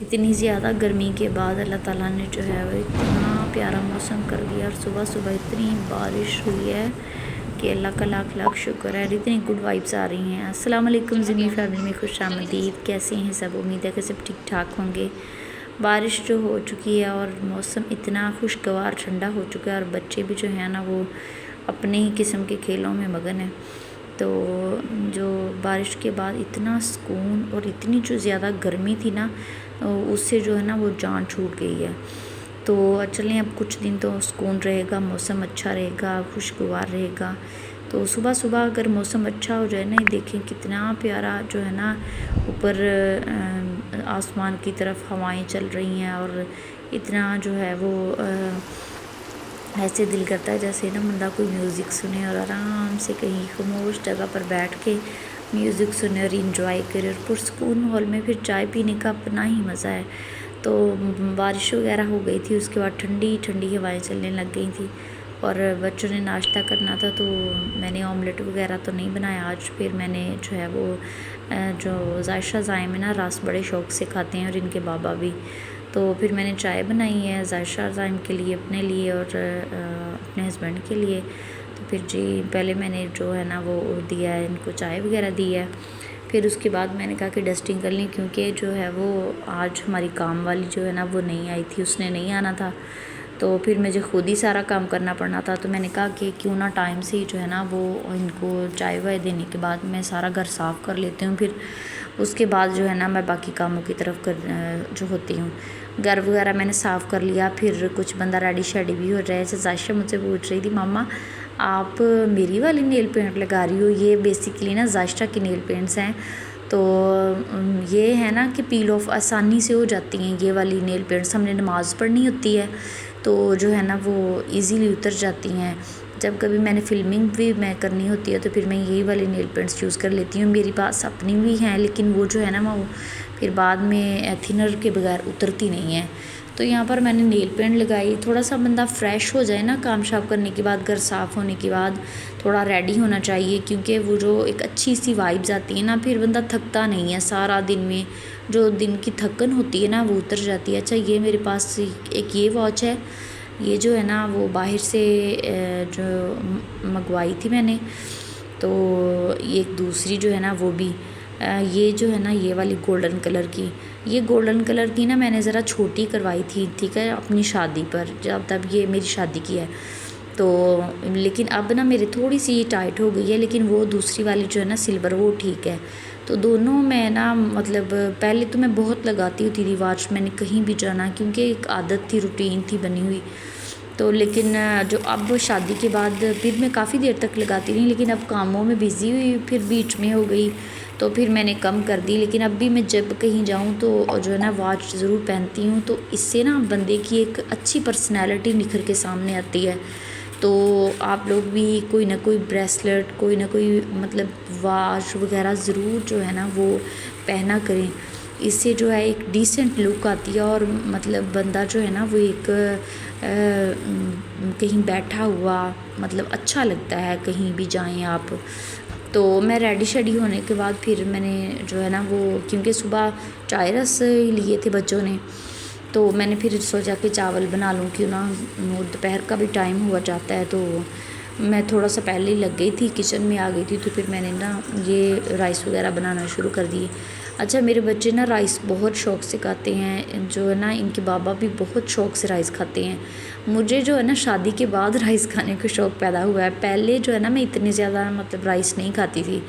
इतनी ज़्यादा गर्मी के बाद अल्लाह ताला ने जो है वो इतना प्यारा मौसम कर दिया और सुबह सुबह इतनी बारिश हुई है कि अल्लाह का लाख लाख शुक्र है। इतनी गुड वाइब्स आ रही हैं। अस्सलाम वालेकुम ज़िनी फैमिली में खुश आमदीद। कैसे हैं सब? उम्मीद है कि सब ठीक ठाक होंगे। बारिश जो हो चुकी है और मौसम इतना खुशगवार ठंडा हो चुका है और बच्चे भी जो हैं ना वो अपने ही किस्म के खेलों में मगन है। तो जो बारिश के बाद इतना सुकून और इतनी जो ज़्यादा गर्मी थी ना उससे जो है ना वो जान छूट गई है। तो चलें अब कुछ दिन तो सुकून रहेगा, मौसम अच्छा रहेगा, खुशगवार रहेगा। तो सुबह सुबह अगर मौसम अच्छा हो जाए ना, ये देखें कितना प्यारा जो है ना ऊपर आसमान की तरफ हवाएं चल रही हैं और इतना जो है वो ऐसे दिल करता है जैसे ना बंदा कोई म्यूज़िक सुने और आराम से कहीं खामोश जगह पर बैठ के म्यूज़िक सुने और इंजॉय करे। और पुरसकून माहौल में फिर चाय पीने का अपना ही मज़ा है। तो बारिश वगैरह हो गई थी, उसके बाद ठंडी ठंडी हवाएं चलने लग गई थी और बच्चों ने नाश्ता करना था तो मैंने ऑमलेट वगैरह तो नहीं बनाया आज। फिर मैंने जो है वो जो जायशा ज़ाइम है ना रस बड़े शौक़ से खाते हैं और इनके बाबा भी। तो फिर मैंने चाय बनाई है जायशा ज़ाइम के लिए, अपने लिए और अपने हस्बैंड के लिए। तो फिर जी पहले मैंने जो है ना वो दिया है इनको, चाय वगैरह दी है। फिर उसके बाद मैंने कहा कि डस्टिंग कर ली, क्योंकि जो है वो आज हमारी काम वाली जो है ना वो नहीं आई थी, उसने नहीं आना था। तो फिर मुझे ख़ुद ही सारा काम करना पड़ना था। तो मैंने कहा कि क्यों ना टाइम से ही जो है ना वो इनको चाय वाय देने के बाद मैं सारा घर साफ़ कर लेती हूँ। फिर उसके बाद जो है ना मैं बाकी कामों की तरफ जो होती हूँ। घर वगैरह मैंने साफ़ कर लिया। फिर कुछ बंदा रेडी शेडी भी हो रहा है। जैसे जायशा मुझसे पूछ रही थी, मामा आप मेरी वाली नेल पेंट लगा रही हो? ये बेसिकली ना जायशा की नेल पेंट्स हैं। तो ये है ना कि पील ऑफ आसानी से हो जाती हैं ये वाली नेल पेंट्स। हमने नमाज़ पढ़नी होती है तो जो है ना वो इजीली उतर जाती हैं। जब कभी मैंने फ़िल्मिंग भी मैं करनी होती है तो फिर मैं यही वाली नेल पेंट्स यूज़ कर लेती हूँ। मेरे पास अपनी भी हैं लेकिन वो जो है ना वो फिर बाद में थिनर के बगैर उतरती नहीं है। तो यहाँ पर मैंने नेल पेंट लगाई। थोड़ा सा बंदा फ़्रेश हो जाए ना काम शाम करने के बाद, घर साफ़ होने के बाद थोड़ा रेडी होना चाहिए, क्योंकि वो जो एक अच्छी सी वाइब्स आती है ना फिर बंदा थकता नहीं है। सारा दिन में जो दिन की थकन होती है ना वो उतर जाती है। अच्छा ये मेरे पास एक ये वॉच है, ये जो है ना वो बाहर से जो मंगवाई थी मैंने। तो एक दूसरी जो है ना वो भी ये जो है ना ये वाली गोल्डन कलर की, ये गोल्डन कलर की ना मैंने ज़रा छोटी करवाई थी, ठीक है, अपनी शादी पर, जब तब ये मेरी शादी की है। तो लेकिन अब ना मेरे थोड़ी सी ये टाइट हो गई है, लेकिन वो दूसरी वाली जो है ना सिल्वर वो ठीक है। तो दोनों मैं ना मतलब पहले तो मैं बहुत लगाती होती थी वॉच, मैंने कहीं भी जाना, क्योंकि एक आदत थी, रूटीन थी बनी हुई। तो लेकिन जो अब शादी के बाद फिर मैं काफ़ी देर तक लगाती रही, लेकिन अब कामों में बिज़ी हुई, फिर बीच में हो गई तो फिर मैंने कम कर दी। लेकिन अब भी मैं जब कहीं जाऊँ तो जो है ना वॉच ज़रूर पहनती हूँ। तो इससे ना बंदे की एक अच्छी पर्सनैलिटी निखर के सामने आती है। तो आप लोग भी कोई ना कोई ब्रेसलेट, कोई ना कोई मतलब वॉच वगैरह ज़रूर जो है ना वो पहना करें। इससे जो है एक डिसेंट लुक आती है और मतलब बंदा जो है ना वो एक कहीं बैठा हुआ मतलब अच्छा लगता है, कहीं भी जाएं आप। तो मैं रेडी शेडी होने के बाद फिर मैंने जो है ना वो, क्योंकि सुबह चाय रस लिए थे बच्चों ने, तो मैंने फिर सोचा कि चावल बना लूँ, क्यों ना दोपहर का भी टाइम हुआ जाता है। तो मैं थोड़ा सा पहले ही लग गई थी, किचन में आ गई थी, तो फिर मैंने ना ये राइस वगैरह बनाना शुरू कर दिए। अच्छा मेरे बच्चे ना राइस बहुत शौक़ से खाते हैं, जो है ना इनके बाबा भी बहुत शौक़ से राइस खाते हैं। मुझे जो है ना शादी के बाद राइस खाने का शौक़ पैदा हुआ है। पहले जो है ना मैं इतनी ज़्यादा मतलब राइस नहीं खाती थी।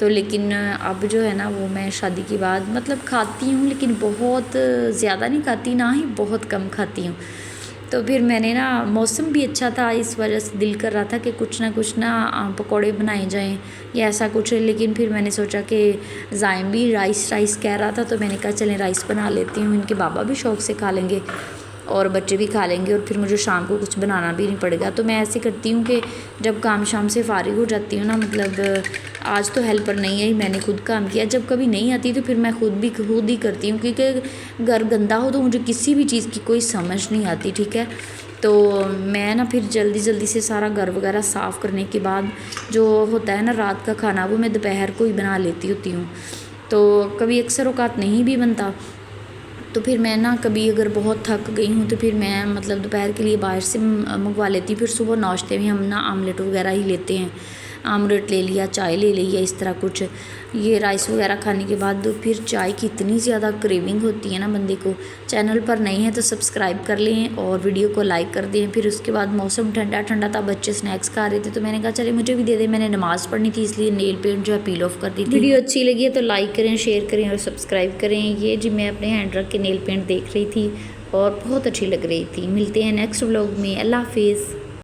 तो लेकिन अब जो है ना वो मैं शादी के बाद मतलब खाती हूँ, लेकिन बहुत ज़्यादा नहीं खाती, ना ही बहुत कम खाती हूँ। तो फिर मैंने ना, मौसम भी अच्छा था, इस वजह से दिल कर रहा था कि कुछ ना पकौड़े बनाए जाएं या ऐसा कुछ। लेकिन फिर मैंने सोचा कि ज़ाइम भी राइस कह रहा था, तो मैंने कहा चलें राइस बना लेती हूँ, इनके बाबा भी शौक़ से खा लेंगे और बच्चे भी खा लेंगे, और फिर मुझे शाम को कुछ बनाना भी नहीं पड़ेगा। तो मैं ऐसे करती हूँ कि जब काम शाम से फ़ारिग हो जाती हूँ ना, मतलब आज तो हेल्पर नहीं आई, मैंने खुद काम किया। जब कभी नहीं आती तो फिर मैं खुद ही करती हूँ, क्योंकि घर गंदा हो तो मुझे किसी भी चीज़ की कोई समझ नहीं आती, ठीक है। तो मैं ना फिर जल्दी से सारा घर वगैरह साफ़ करने के बाद जो होता है ना रात का खाना, वो मैं दोपहर को ही बना लेती होती हूँ। तो कभी अक्सर औकात नहीं भी बनता, तो फिर मैं ना कभी अगर बहुत थक गई हूँ तो फिर मैं मतलब दोपहर के लिए बाहर से मंगवा लेती हूँ। फिर सुबह नाश्ते में हम ना आमलेट वगैरह ही लेते हैं, आमलेट ले लिया, चाय ले लिया, इस तरह कुछ। ये राइस वगैरह खाने के बाद फिर चाय की इतनी ज़्यादा क्रेविंग होती है ना बंदे को। चैनल पर नए हैं तो सब्सक्राइब कर लें और वीडियो को लाइक कर दें। फिर उसके बाद मौसम ठंडा ठंडा था, बच्चे स्नैक्स खा रहे थे तो मैंने कहा चले मुझे भी दे दें। मैंने नमाज़ पढ़नी थी इसलिए नेल पेंट जो है पील ऑफ कर दी थी। वीडियो अच्छी लगी है तो लाइक करें, शेयर करें और सब्सक्राइब करें। ये जी मैं अपने हैंड रख के नेल पेंट देख रही थी और बहुत अच्छी लग रही थी। मिलते हैं नेक्स्ट व्लॉग में। अल्लाह हाफिज़।